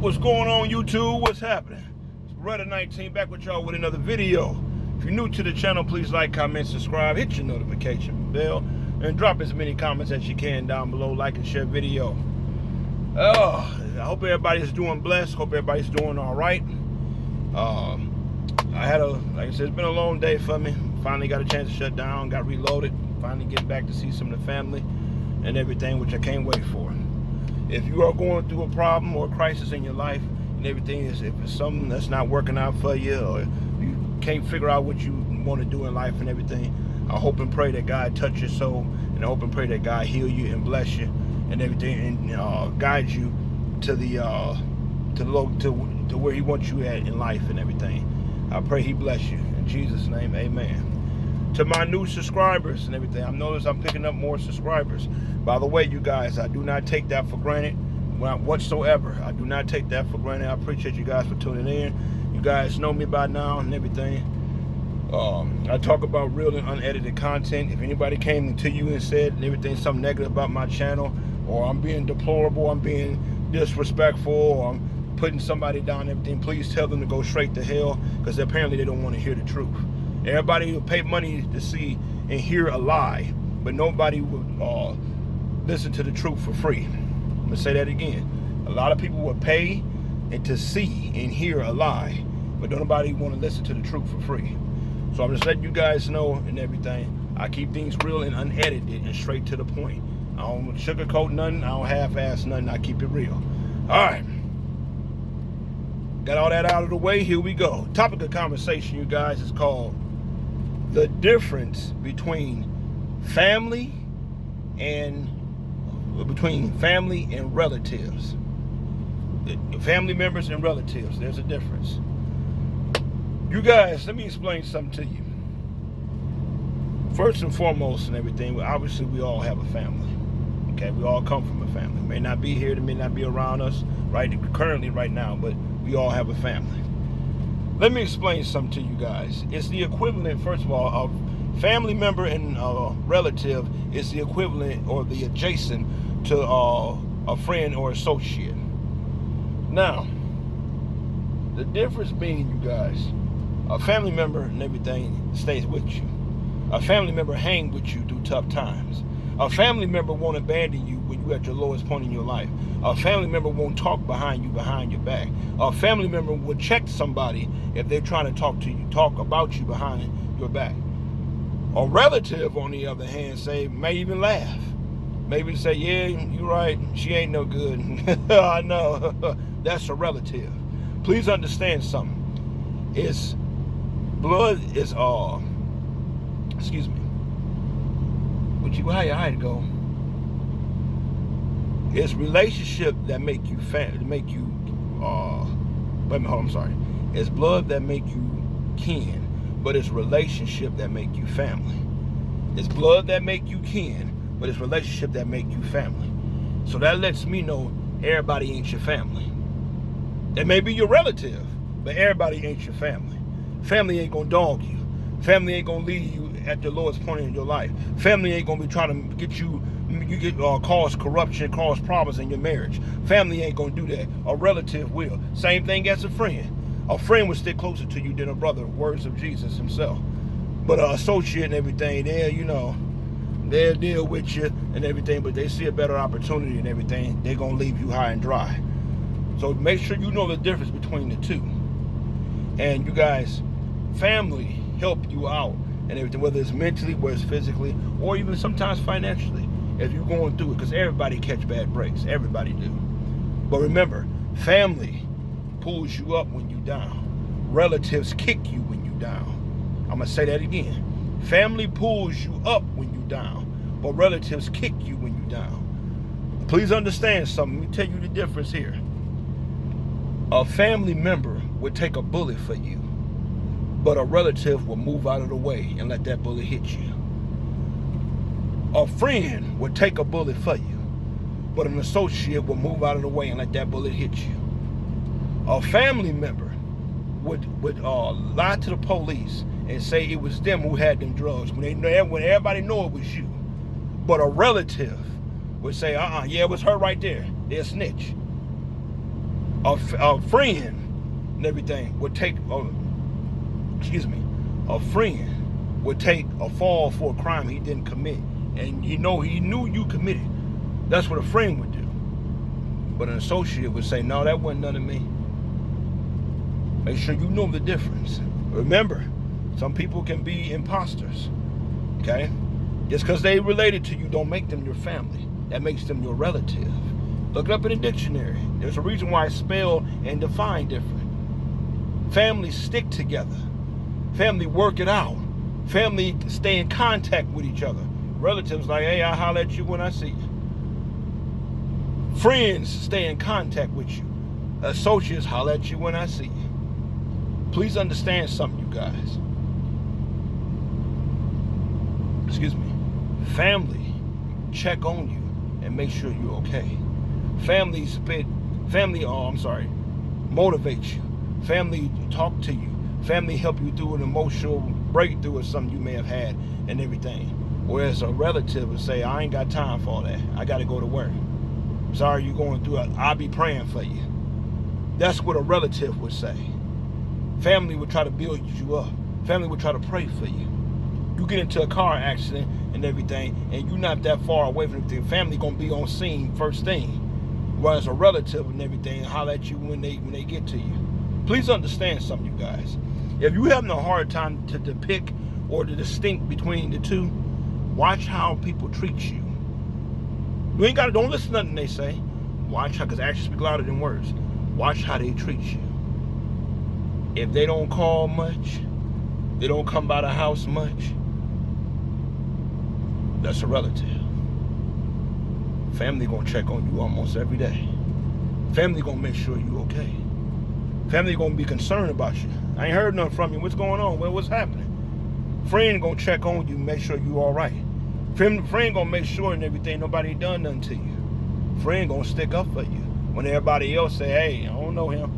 What's going on, YouTube? What's happening? It's Beretta19 back with y'all with another video. If you're new to the channel, please like, comment, subscribe, hit your notification bell, and drop as many comments as you can down below. Like and share video. I hope everybody's doing blessed. Hope everybody's doing all right. Like I said, it's been a long day for me. Finally got a chance to shut down, got reloaded, finally get back to see some of the family and everything, which I can't wait for. If you are going through a problem or a crisis in your life and everything, if it's something that's not working out for you, or you can't figure out what you want to do in life and everything, I hope and pray that God touch your soul, and I hope and pray that God heal you and bless you and everything, and guide you to where He wants you at in life and everything. I pray He bless you in Jesus' name, amen. To my new subscribers and everything, I've noticed I'm picking up more subscribers. By the way, you guys, I do not take that for granted whatsoever. I do not take that for granted. I appreciate you guys for tuning in. You guys know me by now and everything. I talk about real and unedited content. If anybody came to you and said and everything, something negative about my channel, or I'm being deplorable, I'm being disrespectful, or I'm putting somebody down and everything, please tell them to go straight to hell, because apparently they don't want to hear the truth. Everybody will pay money to see and hear a lie, but nobody would listen to the truth for free. I'm gonna say that again. A lot of people would pay to see and hear a lie, but nobody want to listen to the truth for free. So I'm just letting you guys know and everything. I keep things real and unedited and straight to the point. I don't sugarcoat nothing. I don't half-ass nothing. I keep it real. All right. Got all that out of the way. Here we go. Topic of conversation, you guys, is called the difference between family and relatives. Family members and relatives, there's a difference. You guys, let me explain something to you. First and foremost and everything, obviously we all have a family. Okay, we all come from a family. May not be here, they may not be around us currently right now, but we all have a family. Let me explain something to you guys. It's the equivalent, first of all, of family member and relative is the equivalent or the adjacent to a friend or associate. Now, the difference being, you guys, a family member and everything stays with you. A family member hang with you through tough times. A family member won't abandon you when you're at your lowest point in your life. A family member won't talk behind your back. A family member will check somebody if they're trying to talk about you behind your back. A relative, on the other hand, may even laugh. Maybe say, yeah, you're right, she ain't no good. I know. That's a relative. Please understand something. Blood is excuse me. How you go? It's relationship that make you It's blood that make you kin, but it's relationship that make you family. It's blood that make you kin, but it's relationship that make you family. So that lets me know everybody ain't your family. They may be your relative, but everybody ain't your family. Family ain't gonna dog you. Family ain't gonna leave you at the lowest point in your life. Family ain't gonna be trying to get cause corruption, cause problems in your marriage. Family ain't gonna do that. A relative will. Same thing as a friend. A friend will stick closer to you than a brother. Words of Jesus Himself. But an associate and everything, they'll deal with you and everything, but they see a better opportunity and everything, they're gonna leave you high and dry. So make sure you know the difference between the two. And you guys, family help you out and everything, whether it's mentally, whether it's physically, or even sometimes financially, if you're going through it, because everybody catch bad breaks. Everybody do. But remember, family pulls you up when you down. Relatives kick you when you down. I'm going to say that again. Family pulls you up when you down, but relatives kick you when you down. Please understand something. Let me tell you the difference here. A family member would take a bullet for you, but a relative will move out of the way and let that bullet hit you. A friend would take a bullet for you, but an associate will move out of the way and let that bullet hit you. A family member would lie to the police and say it was them who had them drugs when everybody know it was you. But a relative would say, yeah, it was her right there. They'll snitch. A friend and everything would take, a friend would take a fall for a crime he didn't commit, and he knew you committed. That's what a friend would do. But an associate would say, no, that wasn't none of me. Make sure you know the difference. Remember, some people can be imposters, okay? Just because they related to you don't make them your family. That makes them your relative. Look it up in the dictionary. There's a reason why it's spelled and defined different. Families stick together. Family work it out. Family stay in contact with each other. Relatives like, hey, I'll holler at you when I see you. Friends stay in contact with you. Associates holler at you when I see you. Please understand something, you guys. Family check on you and make sure you're okay. Family motivate you. Family talk to you. Family help you through an emotional breakthrough or something you may have had and everything. Whereas a relative would say, I ain't got time for all that. I got to go to work. Sorry you're going through it. I'll be praying for you. That's what a relative would say. Family would try to build you up. Family would try to pray for you. You get into a car accident and everything, and you're not that far away from everything. Family gonna be on scene first thing. Whereas a relative and everything holler at you when they get to you. Please understand something, you guys. If you're having a hard time to depict or to distinct between the two, watch how people treat you. You ain't don't listen to nothing they say. Watch how, because actions speak louder than words. Watch how they treat you. If they don't call much, they don't come by the house much, that's a relative. Family gonna check on you almost every day. Family gonna make sure you okay. Family gonna be concerned about you. I ain't heard nothing from you. What's going on? Well, what's happening? Friend gonna check on you, make sure you all right. Friend gonna make sure and everything nobody done nothing to you. Friend gonna stick up for you when everybody else say, hey, I don't know him.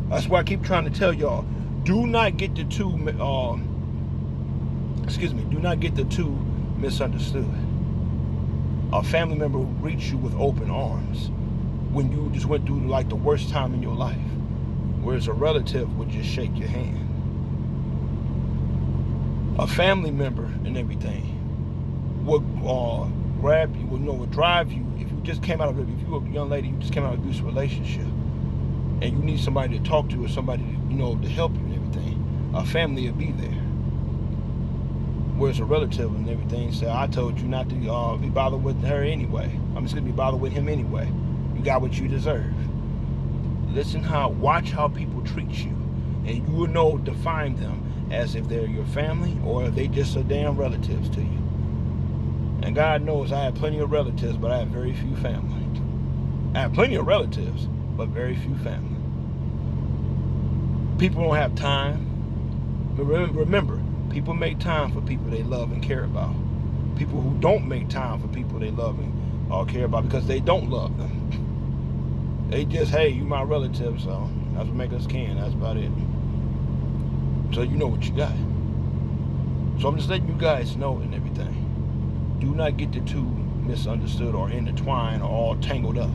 That's why I keep trying to tell y'all, do not get the two misunderstood. A family member will greet you with open arms when you just went through like the worst time in your life, whereas a relative would just shake your hand. A family member and everything would grab you, would drive you. If you were a young lady, you just came out of an abusive relationship, and you need somebody to talk to or somebody to help you and everything, a family will be there. Whereas a relative and everything say, I told you not to be bothered with her anyway. I'm just going to be bothered with him anyway. You got what you deserve. Watch how people treat you, and you will define them as if they're your family or if they just are damn relatives to you. And God knows I have plenty of relatives, but I have very few family. I have plenty of relatives, but very few family. People don't have time. Remember, people make time for people they love and care about. People who don't make time for people they love and care about because they don't love them. They just, hey, you my relative, so that's what make us kin. That's about it. So you know what you got. So I'm just letting you guys know and everything. Do not get the two misunderstood or intertwined or all tangled up.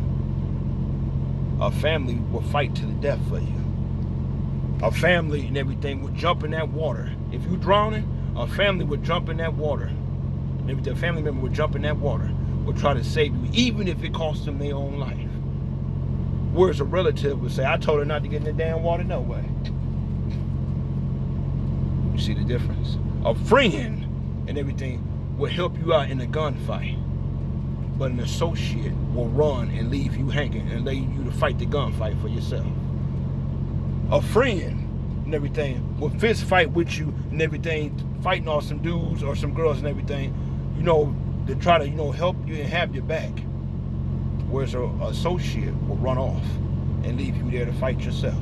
A family will fight to the death for you. A family and everything would jump in that water. If you're drowning, a family would jump in that water. Maybe a family member would jump in that water, would try to save you, even if it cost them their own life. Whereas a relative would say, I told her not to get in the damn water, no way. You see the difference? A friend and everything will help you out in a gunfight. But an associate will run and leave you hanging and leave you to fight the gunfight for yourself. A friend and everything will fist fight with you and everything, fighting off some dudes or some girls and everything, to try to, help you and have your back. Whereas an associate will run off and leave you there to fight yourself.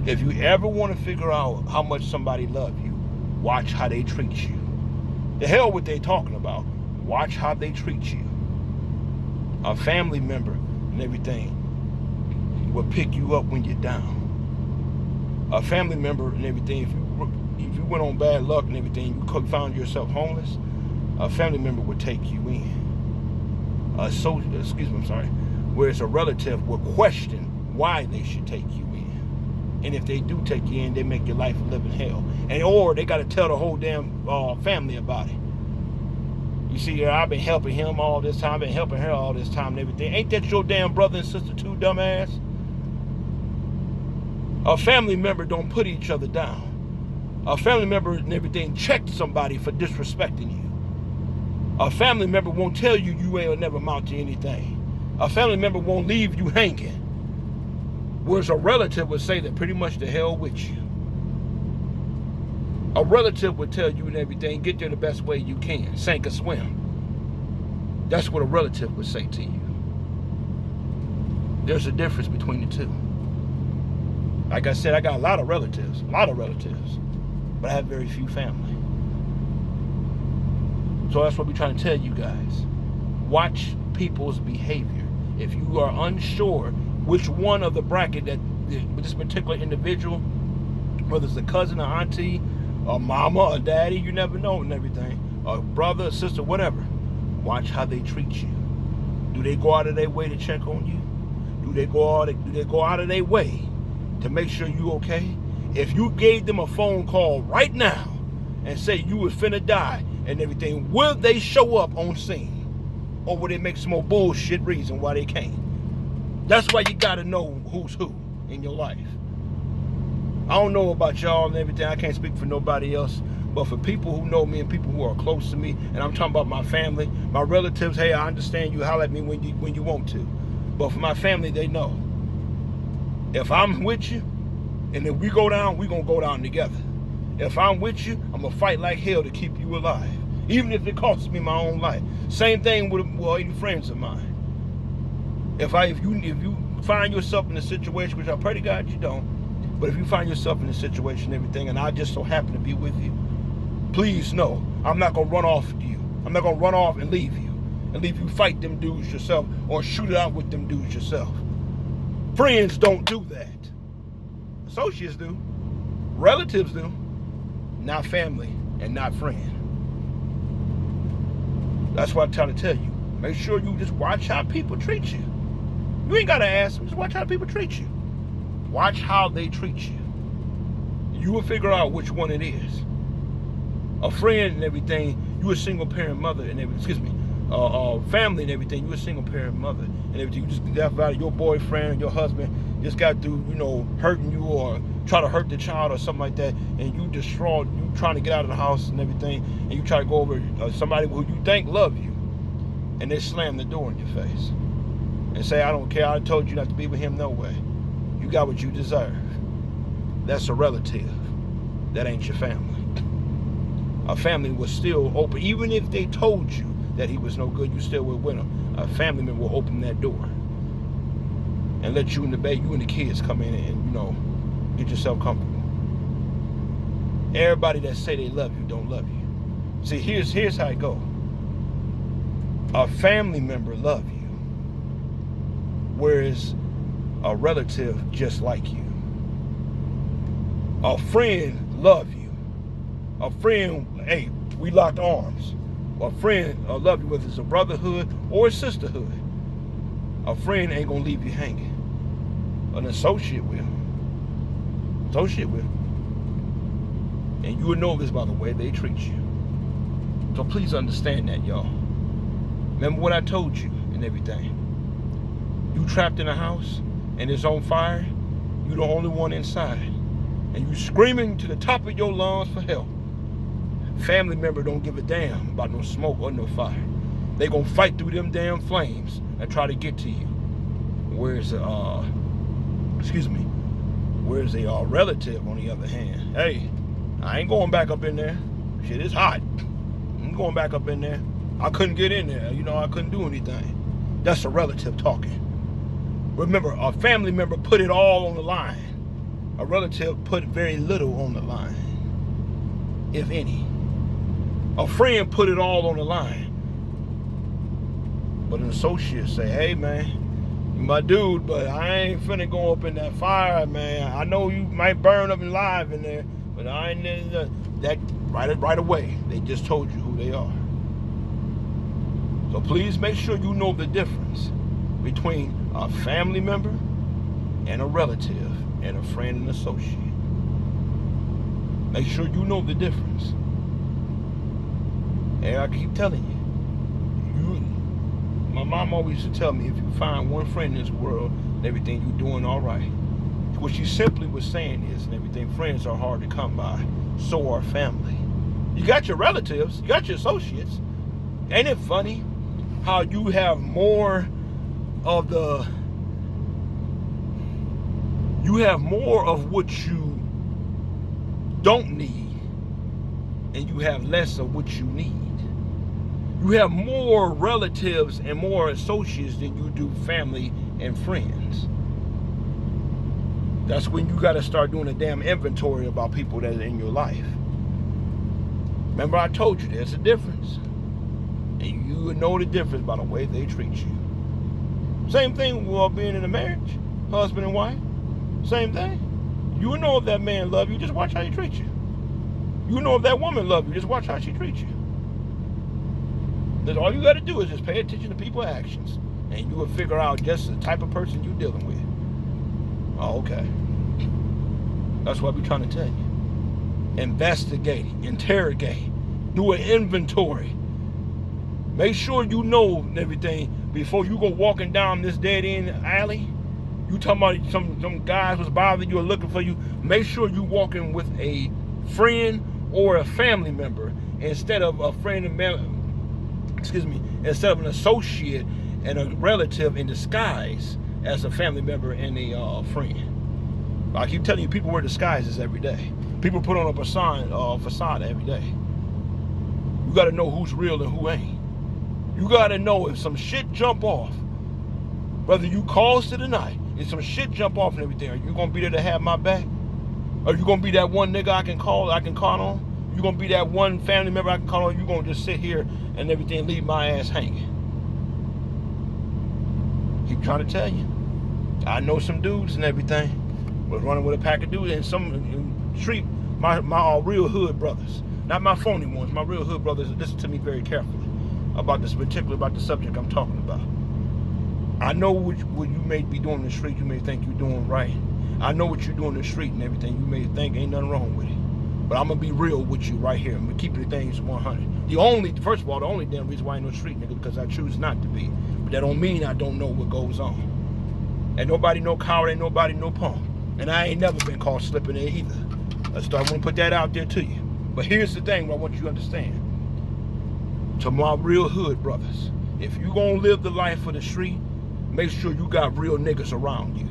If you ever want to figure out how much somebody loves you, watch how they treat you. The hell what they talking about. Watch how they treat you. A family member and everything will pick you up when you're down. A family member and everything, if you went on bad luck and everything, you found yourself homeless, a family member would take you in. Whereas a relative will question why they should take you in. And if they do take you in, they make your life a living hell. And or they got to tell the whole damn family about it. You see, I've been helping him all this time, I've been helping her all this time and everything. Ain't that your damn brother and sister too, dumbass? A family member don't put each other down. A family member and everything checked somebody for disrespecting you. A family member won't tell you you ain't never amount to anything. A family member won't leave you hanging. Whereas a relative would say that pretty much the hell with you. A relative would tell you and everything, get there the best way you can, sink or swim. That's what a relative would say to you. There's a difference between the two. Like I said, I got a lot of relatives, but I have very few family. So that's what we're trying to tell you guys. Watch people's behavior. If you are unsure which one of the bracket that this particular individual, whether it's a cousin, or auntie, or mama, or daddy, you never know and everything, or brother, or sister, whatever, watch how they treat you. Do they go out of their way to check on you? Do they go out of their way to make sure you okay? If you gave them a phone call right now and say you was finna die and everything, will they show up on scene? Or will they make some more bullshit reason why they can't? That's why you gotta know who's who in your life. I don't know about y'all and everything. I can't speak for nobody else. But for people who know me and people who are close to me, and I'm talking about my family, my relatives, hey, I understand you, holler at me when you want to. But for my family, they know. If I'm with you, and if we go down, we're gonna go down together. If I'm with you, I'm gonna fight like hell to keep you alive. Even if it costs me my own life. Same thing with any friends of mine. If you find yourself in a situation, which I pray to God you don't, but if you find yourself in a situation and everything, and I just so happen to be with you, please know I'm not gonna run off to you. I'm not gonna run off and leave you fight them dudes yourself or shoot it out with them dudes yourself. Friends don't do that. Associates do. Relatives do. Not family and not friend. That's what I'm trying to tell you. Make sure you just watch how people treat you. You ain't got to ask them. Just watch how people treat you. Watch how they treat you. You will figure out which one it is. A friend and everything, you a single parent mother and everything, family and everything, you a single parent mother and everything. You just got about your boyfriend or your husband just got through, hurting you or try to hurt the child or something like that, and you distraught, you trying to get out of the house and everything, and you try to go over somebody who you think love you, and they slam the door in your face and say, I don't care, I told you not to be with him, no way. You got what you deserve. That's a relative. That ain't your family. A family was still open, even if they told you that he was no good, you still were with him. A family member will open that door and let you and the kids come in and, get yourself comfortable. Everybody that say they love you don't love you. See, here's how it go. A family member love you, whereas a relative just like you. A friend love you. A friend, hey, we locked arms. A friend love you, whether it's a brotherhood or a sisterhood. A friend ain't gonna leave you hanging. An associate will. And you will know this by the way they treat you. So please understand that, y'all. Remember what I told you and everything. You trapped in a house and it's on fire, you the only one inside. And you screaming to the top of your lungs for help. Family member don't give a damn about no smoke or no fire. They gonna fight through them damn flames and try to get to you. Whereas a relative, on the other hand, hey, I ain't going back up in there. Shit, it's hot. I'm going back up in there. I couldn't get in there. I couldn't do anything. That's a relative talking. Remember, a family member put it all on the line. A relative put very little on the line, if any. A friend put it all on the line. But an associate say, hey, man, you my dude, but I ain't finna go up in that fire, man. I know you might burn up alive in there, but I ain't that right away. They just told you who they are. So please make sure you know the difference between a family member and a relative and a friend and associate. Make sure you know the difference. And I keep telling you, my mom always used to tell me, if you find one friend in this world and everything, you're doing all right. What she simply was saying is, and everything, friends are hard to come by. So are family. You got your relatives, you got your associates. Ain't it funny how you have more of what you don't need, and you have less of what you need. You have more relatives and more associates than you do family and friends. That's when you got to start doing a damn inventory about people that are in your life. Remember, I told you there's a difference. And you would know the difference by the way they treat you. Same thing with being in a marriage, husband and wife. Same thing. You would know if that man loves you, just watch how he treats you. You know if that woman loves you, just watch how she treats you. That's all you got to do is just pay attention to people's actions, and you will figure out just the type of person you're dealing with. Oh, okay. That's what we're trying to tell you. Investigate, interrogate, do an inventory. Make sure you know everything before you go walking down this dead-end alley. You talking about some guys was bothering you or looking for you. Make sure you walking with a friend or a family member instead of a friend and instead of an associate and a relative in disguise as a family member and a friend. I keep telling you, people wear disguises every day. People put on a facade every day. You got to know who's real and who ain't. You got to know if some shit jump off, whether you cause to the night, if some shit jump off and everything, are you going to be there to have my back? Are you going to be that one nigga I can count on? You going to be that one family member I can call on? You going to just sit here and everything, leave my ass hanging? Keep trying to tell you. I know some dudes and everything was running with a pack of dudes, and some street, my real hood brothers, not my phony ones, my real hood brothers. Listen to me very carefully about this particular, about the subject I'm talking about. I know what you may be doing in the street. You may think you're doing right. I know what you're doing in the street and everything. You may think ain't nothing wrong with it. But I'm going to be real with you right here. I'm going to keep the things 100. First of all, the only damn reason why I ain't no street nigga because I choose not to be. But that don't mean I don't know what goes on. Ain't nobody no coward, ain't nobody no punk. And I ain't never been caught slipping there either. I want to put that out there to you. But here's the thing I want you to understand. To my real hood brothers, if you going to live the life of the street, make sure you got real niggas around you.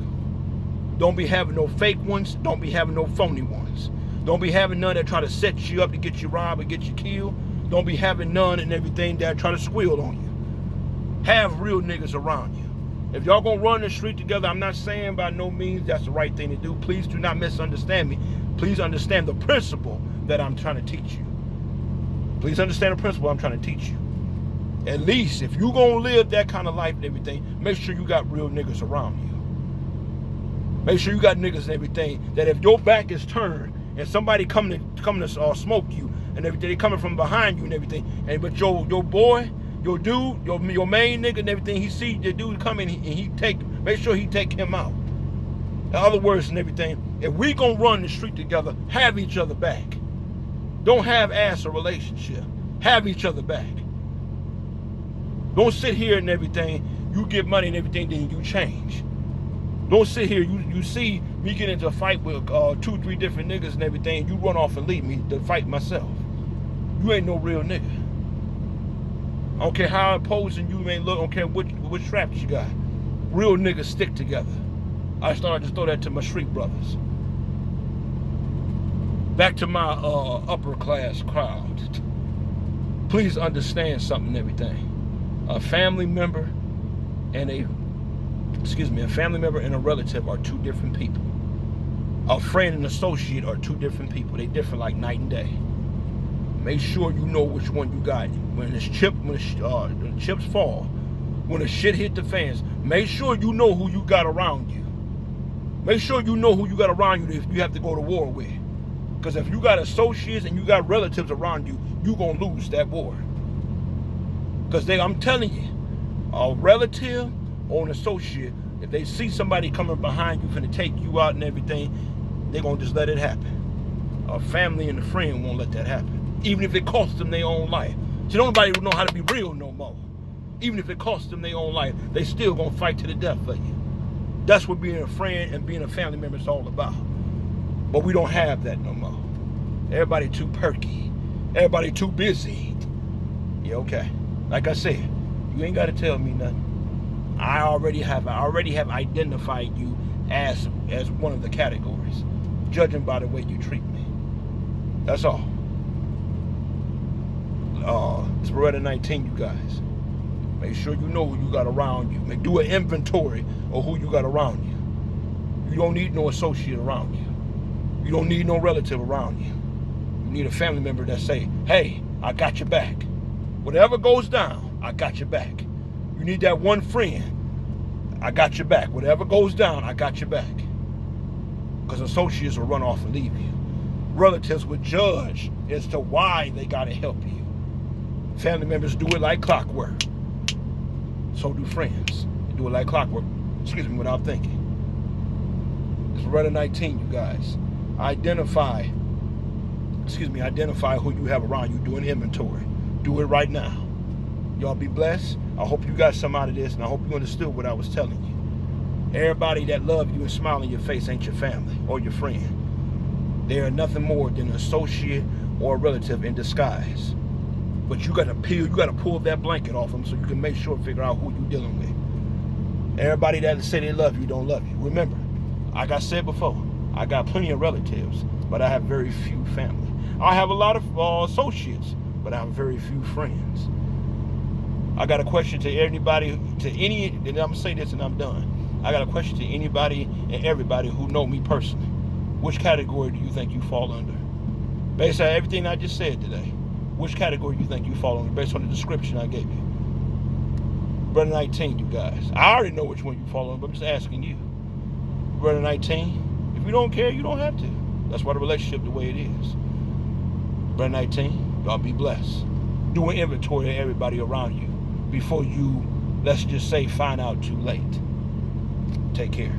Don't be having no fake ones. Don't be having no phony ones. Don't be having none that try to set you up to get you robbed or get you killed. Don't be having none and everything that try to squeal on you. Have real niggas around you. If y'all gonna run the street together, I'm not saying by no means that's the right thing to do. Please do not misunderstand me. Please understand the principle that I'm trying to teach you. Please understand the principle I'm trying to teach you. At least if you gonna live that kind of life and everything, make sure you got real niggas around you. Make sure you got niggas and everything that if your back is turned and somebody coming to smoke you and everything, they coming from behind you and everything, but your boy, your dude, your main nigga and everything, he see the dude coming and make sure he take him out. In other words and everything, if we gonna run the street together, have each other back. Don't have ass a relationship. Have each other back. Don't sit here and everything, you get money and everything, then you change. Don't sit here, you see me get into a fight with 2-3 different niggas and everything, you run off and leave me to fight myself. You ain't no real nigga. I don't care how imposing you may look, I don't care which straps you got. Real niggas stick together. I started to throw that to my street brothers. Back to my upper class crowd. Please understand something and everything. A family member and a relative are two different people. A friend and associate are two different people. They different like night and day. Make sure you know which one you got. When the chips fall, when the shit hit the fans, make sure you know who you got around you. Make sure you know who you got around you if you have to go to war with. Because if you got associates and you got relatives around you, you're going to lose that war. Because I'm telling you, a relative or an associate If they see somebody coming behind you finna take you out and everything, they're gonna just let it happen. A family and a friend won't let that happen. Even if it costs them their own life. See, nobody will know how to be real no more. Even if it costs them their own life, they still gonna fight to the death for you. That's what being a friend and being a family member is all about. But we don't have that no more. Everybody too perky. Everybody too busy. Yeah, okay. Like I said, you ain't gotta tell me nothing. I already have identified you as one of the categories, judging by the way you treat me. That's all. It's Beretta 19, you guys. Make sure you know who you got around you. Do an inventory of who you got around you. You don't need no associate around you. You don't need no relative around you. You need a family member that say, hey, I got your back. Whatever goes down, I got your back. You need that one friend, I got your back. Whatever goes down, I got your back. Because associates will run off and leave you. Relatives would judge as to why they got to help you. Family members do it like clockwork. So do friends. They do it like clockwork. Excuse me, without thinking. It's Beretta 19, you guys. Identify who you have around you. Do an inventory. Do it right now. Y'all be blessed. I hope you got some out of this, and I hope you understood what I was telling you. Everybody that loves you and smile in your face ain't your family or your friend. They are nothing more than an associate or a relative in disguise. But you gotta pull that blanket off them so you can make sure and figure out who you're dealing with. Everybody that say they love you don't love you. Remember, like I said before, I got plenty of relatives, but I have very few family. I have a lot of associates, but I have very few friends. I got a question to anybody, and I'm gonna say this and I'm done. I got a question to anybody and everybody who know me personally. Which category do you think you fall under? Based on everything I just said today, which category do you think you fall under based on the description I gave you? Beretta 19, you guys. I already know which one you fall under, but I'm just asking you. Beretta 19, if you don't care, you don't have to. That's why the relationship the way it is. Beretta 19, y'all be blessed. Do an inventory of everybody around you before you, let's just say, find out too late. Take care.